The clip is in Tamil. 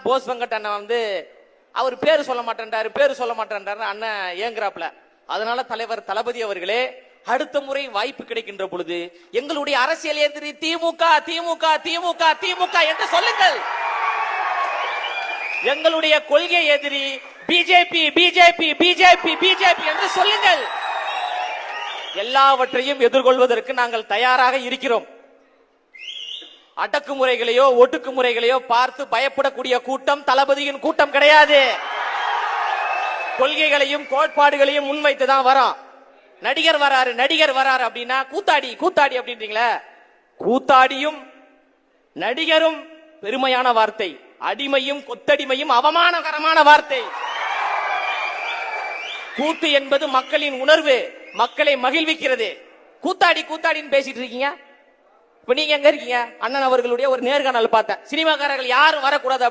போஸ் வெங்கட் அண்ணன் வந்து அவர் பேரு சொல்ல மாட்டேன்றாரு அண்ணன் ஏங்குறாப்ல. அதனால தலைவர் தளபதி அவர்களே, அடுத்த முறை வாய்ப்பு கிடைக்கின்ற பொழுது எங்களுடைய அரசியல் எதிரி திமுக திமுக திமுக திமுக என்று சொல்லுங்கள். எங்களுடைய கொள்கை எதிரி பிஜேபி பிஜேபி பிஜேபி பிஜேபி என்று சொல்லுங்கள். எல்லாவற்றையும் எதிர்கொள்வதற்கு நாங்கள் தயாராக இருக்கிறோம். அடக்குமுறைகளையோ ஒடுக்குமுறைகளையோ பார்த்து பயப்படக்கூடிய கூட்டம் தளபதியின் கூட்டம் கிடையாது. கொள்கைகளையும் கோட்பாடுகளையும் முன்வைத்துதான் வரோம். நடிகர் வராரு அப்படின்னா கூத்தாடி கூத்தாடி அப்படின்றீங்களா? கூத்தாடியும் நடிகரும் பெருமையான வார்த்தை, அடிமையும் கொத்தடிமையும் அவமானகரமான வார்த்தை. கூத்து என்பது மக்களின் உணர்வு, மக்களை மகிழ்விக்கிறது. கூத்தாடி கூத்தாடின்னு பேசிட்டு இருக்கீங்க. இப்ப நீங்க எங்க இருக்கீங்க? அண்ணன் அவர்களுடைய ஒரு நேர்காணல் பார்த்தேன். சினிமாக்காரர்கள் யாரும் வரக்கூடாது